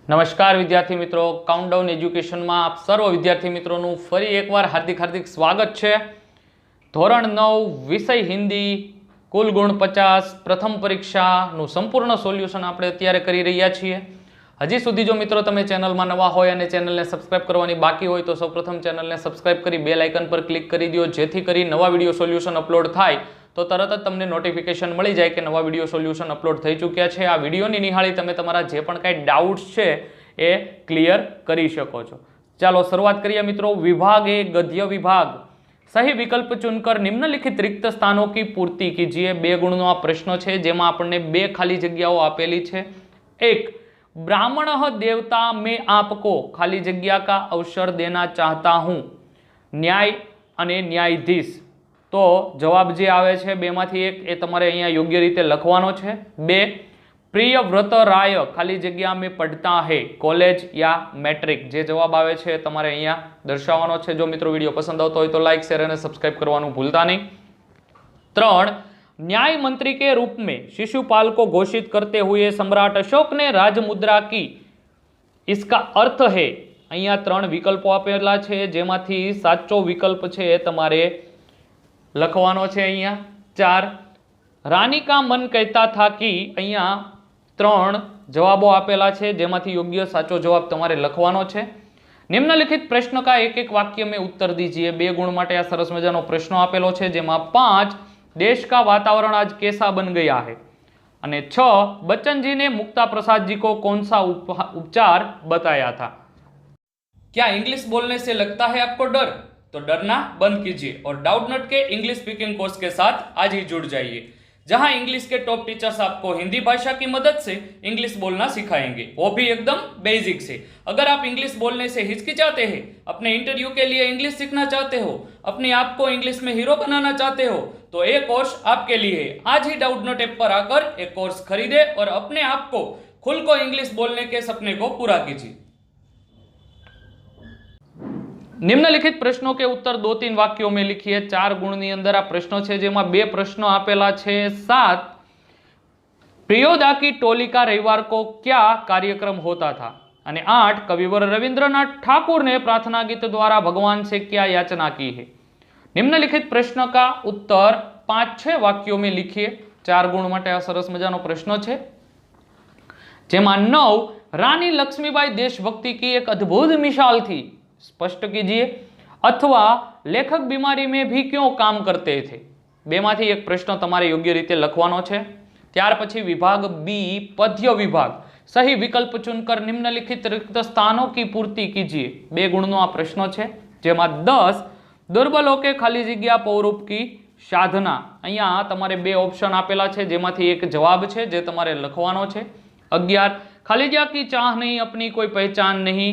નમસ્કાર વિદ્યાર્થી મિત્રો, કાઉન્ટડાઉન એજ્યુકેશનમાં આપ સર્વ વિદ્યાર્થી મિત્રોનું ફરી એકવાર હાર્દિક સ્વાગત છે। ધોરણ 9 વિષય હિન્દી, કુલ ગુણ 50, પ્રથમ પરીક્ષાનું સંપૂર્ણ સોલ્યુશન આપણે અત્યારે કરી રહ્યા છીએ। હજી સુધી જો મિત્રો તમે ચેનલમાં નવા હોય અને ચેનલને સબસ્ક્રાઇબ કરવાની બાકી હોય તો સૌપ્રથમ ચેનલને સબસ્ક્રાઇબ કરી બેલ આઇકન પર ક્લિક કરી દો, જેથી કરી નવા વિડીયો સોલ્યુશન અપલોડ થાય તો તરત જ તમને નોટિફિકેશન મળી જાય કે નવા વિડીયો સોલ્યુશન અપલોડ થઈ ચૂક્યા છે। આ વિડીયોની નિહાળી તમે તમારા જે પણ કાંઈ ડાઉટ્સ છે એ ક્લિયર કરી શકો છો। ચાલો શરૂઆત કરીએ મિત્રો। विभाग ए गद्य विभाग, सही विकल्प चुनकर निम्नलिखित रिक्त स्थानों की पूर्ति कीजिए। बे गुणनो आ प्रश्न है जेमा आपने बे खाली जग्याओ आपेली है। एक, ब्राह्मण देवता मैं आपको खाली जग्या का अवसर देना चाहता हूं, न्याय अने न्यायाधीश। तो जवाब जे आवे छे बेमांथी एक ए तमारे अहींया योग्य रीते लखवानो छे। बे, प्रिय व्रत राय खाली जग्या में पढ़ता है, कॉलेज या मैट्रिक। जे जवाब आवे छे तमारे अहींया दर्शावવાનો छे। जो मित्रों वीडियो पसंद आवतो होय तो लाइक शेर और सब्सक्राइब करवानुं भूलता नहीं। 3, न्याय मंत्री के रूप में शिशुपाल को घोषित करते हुए सम्राट अशोक ने राजमुद्रा की, इसका अर्थ है। अहींया 3 विकल्पो आपेला छे जेमांथी साचो विकल्प छे तमारे लखवानो छे। अहींया 4, रानी का मन कहता था कि, अहींया 3 जवाबों आपेला छे जेमांथी योग्य साचो जवाब तमारे लखवानो छे। निम्नलिखित प्रश्न का एक एक वाक्य में उत्तर दीजिए। 2 गुण माटे आ सरस मजानो प्रश्न आपेलो छे जेमां 5, देश का वातावरण आज कैसा बन गया है, अने 6, बच्चन जी ने मुक्ता प्रसाद जी को कौन सा उपचार बताया था। क्या इंग्लिश बोलने से लगता है आपको डर? तो डरना बंद कीजिए और डाउटनट के इंग्लिश स्पीकिंग कोर्स के साथ आज ही जुड़ जाइए, जहां इंग्लिश के टॉप टीचर्स आपको हिंदी भाषा की मदद से इंग्लिश बोलना सिखाएंगे, वो भी एकदम बेसिक से। अगर आप इंग्लिश बोलने से हिचकिचाते हैं, अपने इंटरव्यू के लिए इंग्लिश सीखना चाहते हो, अपने आप को इंग्लिश में हीरो बनाना चाहते हो, तो ये कोर्स आपके लिए है। आज ही डाउटनट ऐप पर आकर एक कोर्स खरीदे और अपने आप को खुल को इंग्लिश बोलने के सपने को पूरा कीजिए। निम्नलिखित प्रश्नों के उत्तर 2-3 वाक्यों में लिखिए। 4 गुणनी अंदर आ प्रश्नों छे जेमां 2 प्रश्नो आपेला छे। 7, प्रियोदा की टोली का रविवार को क्या कार्यक्रम होता था, अने 8, कविवर रविंद्रनाथ ठाकुर ने प्रार्थना गीत द्वारा भगवान से क्या याचना की है। निम्नलिखित प्रश्न का उत्तर 5-6 वाक्यों में लिखिए। 4 गुण माटे आ सरस मजानो प्रश्न छे जेमां 9, रानी लक्ष्मीबाई देशभक्ति की एक अद्भुत मिसाल थी, स्पष्ट कीजिए। अथवा लेखक बीमारी में भी क्यों काम करते थे। बेमांथी एक प्रश्न तमारे योग्य रीते लखवानो छे। त्यार पछी विभाग बी, पद्य विभाग, सही विकल्प चुनकर निम्नलिखित रिक्त स्थानों की पूर्ति कीजिए। 2 गुणनो आ प्रश्न छे जेमां 10, दुर्बलों के खाली जग्या पौरूप की साधना। अहींया तमारे 2 ऑप्शन आपेला छे जेमांथी एक जवाब छे जे तमारे लखवानो छे। 11, खाली जग्या की चाह नहीं, अपनी कोई पहचान नहीं,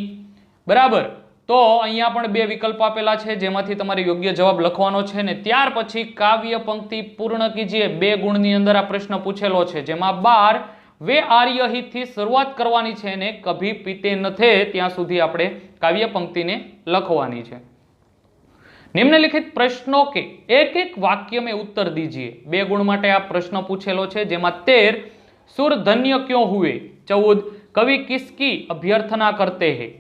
बराबर। तो अहींया पण 2 विकल्प आपेला छे जेमांथी तमारे योग्य जवाब लखवानो छे। ने त्यार पछी काव्य पंक्ति पूर्ण कीजिए। 2 गुणनी अंदर आ प्रश्न पूछेलो छे जेमां 12, वे आर्य हित थी शुरुआत करवानी छे ने कभी पीते न थे त्यां सुधी आपणे काव्य पंक्तिने लखवानी छे। निम्नलिखित प्रश्नों के एक एक वाक्य में उत्तर दीजिए। 2 गुण माटे आ प्रश्न पूछेलो छे जेमां 13, सुर धन्य क्यों हुए। 14, कवि किसकी अभ्यर्थना करते हैं।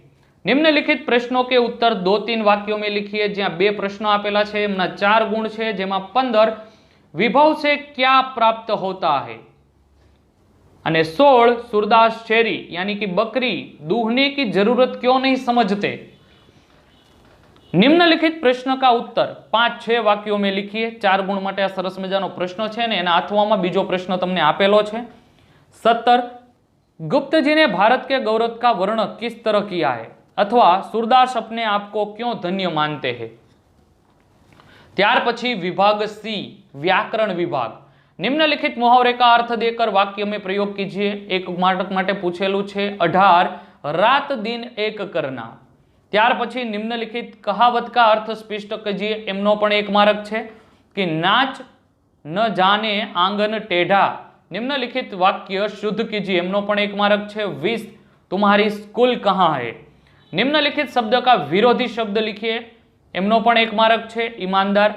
निम्नलिखित प्रश्नों के उत्तर 2-3 वाक्यों में लिखिए। ज्यां 2 प्रश्न आपेला छे एमना 4 गुण छे जेमां 15, विभव से क्या प्राप्त होता है, अने 16, सूरदास शेरी यानी कि बकरी दूहने की जरूरत क्यों नहीं समझते। निम्नलिखित प्रश्न का उत्तर 5-6 वाक्यों में लिखिए। 4 गुण माटे आ सरस मजानो प्रश्न छे ने एना अथवामां बीजो प्रश्न तमने आपेलो छे। 17, गुप्त जी ने भारत के गौरव का वर्णन किस तरह किया है, अथवा सूरदास अपने आप को क्यों धन्य मानते हैं। त्यार पछी विभाग सी, व्याकरण विभाग, निम्नलिखित मुहावरे का अर्थ देकर वाक्य में प्रयोग कीजिए। एक नाटक माटे पूछेलू छे 18, रात दिन एक करना। त्यार पछी निम्नलिखित कहावत का अर्थ स्पष्ट कीजिए। एमनो पण एक मार्क छे कि नाच न जाने आंगन टेढ़ा। निम्नलिखित वाक्य शुद्ध कीजिए। एमनो पण एक मार्क छे। 20, तुम्हारी स्कूल कहाँ है। निम्नलिखित शब्द का विरोधी शब्द लिखिए। एमनो पण एक मार्क छे, ईमानदार।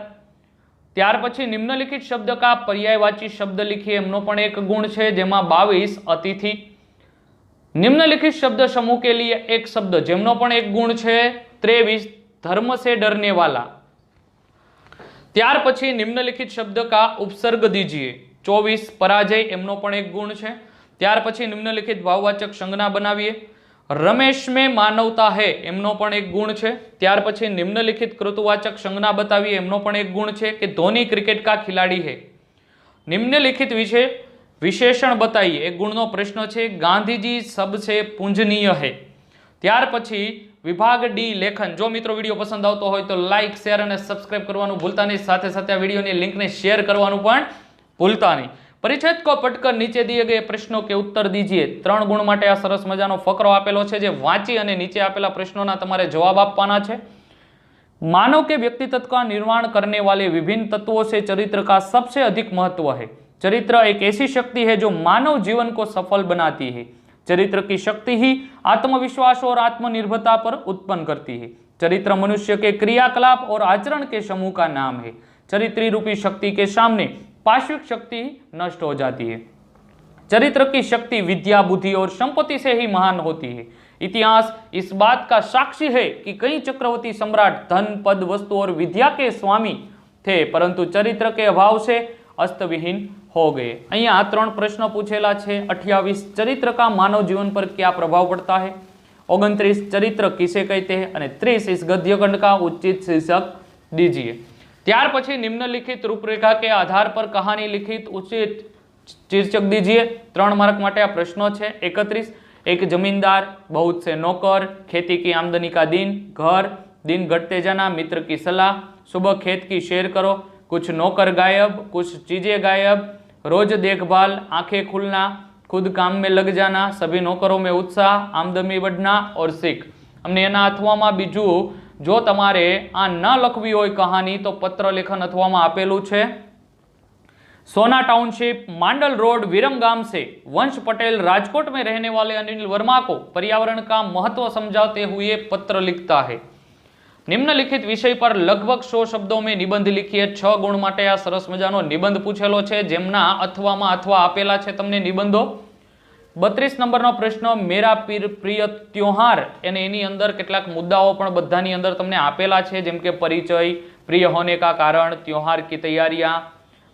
त्यार पछी निम्नलिखित शब्द का पर्यायवाची शब्द लिखिए। एमनो पण एक गुण छे जेमां 22, अतिथि। निम्नलिखित शब्द समूह के लिए एक शब्द जेमनो पण एक गुण छे 23 धर्म से डरने वाला। त्यार पछी निम्नलिखित शब्द का उपसर्ग दीजिए। 24 पराजय एमनो पण एक गुण छे। त्यार पछी निम्नलिखित भाववाचक संज्ञा बनावीए। रमेश में मानवता है एमनो पण एक गुण छे। त्यार पछी निम्नलिखित कृतवाचक संज्ञा बतावीए एमनो पण एक गुण छे कि धोनी क्रिकेट का खिलाड़ी है। निम्नलिखित विशेषण बताइए एक गुणनो प्रश्न छे। गांधीजी सबसे पूजनीय है। त्यार पछी विभाग डी लेखन। जो मित्रों वीडियो पसंद आवतो होय तो लाइक शेर और सब्सक्राइब करवानुं भूलता नहीं, साथे साथे आ वीडियोनी लिंक ने शेर करवानुं पण भूलता नहीं। परिच्छेद को पढ़कर नीचे दिए गए प्रश्नों के उत्तर दीजिए। 3 गुण माटे आ सरस मजानो फकरो आपेलो छे जे वांची अने नीचे आपेला प्रश्नोना तमारे जवाब आपवाना छे। मानव के व्यक्तित्व का निर्माण करने वाले विभिन्न तत्वों से चरित्र का सबसे अधिक महत्व है। चरित्र एक ऐसी शक्ति है जो मानव जीवन को सफल बनाती है। चरित्र की शक्ति ही आत्मविश्वास और आत्मनिर्भरता पर उत्पन्न करती है। चरित्र मनुष्य के क्रियाकलाप और आचरण के समूह का नाम है। चरित्र रूपी शक्ति के सामने पाश्विक शक्ति नष्ट हो जाती है। चरित्र की शक्ति विद्या, बुद्धि और संपत्ति से ही महान होती है। इतिहास इस बात का साक्षी है कि कई चक्रवर्ती सम्राट धन, पद, वस्तु और विद्या के स्वामी थे, परंतु चरित्र के अभाव से अस्तविहीन हो गए। अहींया 3 प्रश्न पूछेला छे। 28 चरित्र का मानव जीवन पर क्या प्रभाव पड़ता है। 29 चरित्र किसे कहते हैं और 30 इस गद्यखंड का उचित शीर्षक दीजिए। त्यार पछी निम्नलिखित रूपरेखा के आधार पर कहानी लिखित उचित शीर्षक दीजिए। 3 मार्क माटे आ प्रश्नों छे। 31 एक जमींदार, बहुत से नौकर, खेती की आमदनी का दिन, घर, दिन घटते जाना, मित्र की सलाह, सुबह खेत की सैर करो, कुछ नौकर गायब, कुछ चीजें गायब, रोज देखभाल, आंखें खुलना, खुद काम में लग जाना, सभी नौकरों में उत्साह, आमदनी बढ़ना और सीख। हमने एना अथवामां बीजू जो तमारे आ न लखवी होय कहानी तो पत्र लेखन अथवामां आपेलू छे। सोना टाउनशिप, मांडल रोड, विरमगाम से वंश पटेल राजकोट में रहने वाले अनिल वर्मा को पर्यावरण का महत्व समझाते हुए पत्र लिखता है। निम्नलिखित विषय पर लगभग 100 शब्दों में निबंध लिखिए। 6 गुण माटे आ सरस मजानो निबंध पूछेलो छे जेमना अथवामां अथवा आपेला छे तमने निबंधो। 32 नंबरनो प्रश्न मेरा प्रिय त्योहार एने एनी अंदर केटलाक मुद्दाओ पण बधानी अंदर तमने आपेला छे, जेम के परिचय, प्रिय होने का कारण, त्योहार की तैयारियां,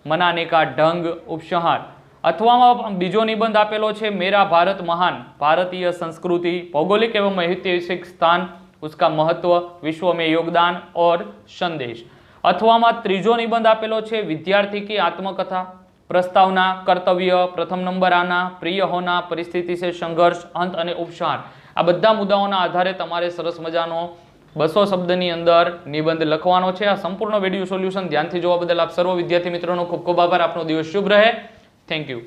मनाने का ढंग, उपसंहार। अथवा बीजो निबंध आपेलो छे मेरा भारत महान, भारतीय संस्कृति, भौगोलिक एवं ऐतिहासिक स्थान, उसका महत्व, विश्व में योगदान और संदेश। अथवा त्रीजो निबंध आपेलो छे विद्यार्थी की आत्मकथा, प्रस्तावना, कर्तव्य, प्रथम नंबर आना, प्रिय होना, परिस्थिति से संघर्ष, अंत और उपसार। आ बधा मुद्दाओना आधारे तमारे सरस मजानो 200 शब्दनी अंदर निबंध लखवानो छे। आ संपूर्ण विडियो सोल्यूशन ध्यानथी जोवा बदल आप सर्व विद्यार्थी मित्रों खूब खूब आभार। आपनो दिवस शुभ रहे। Thank you.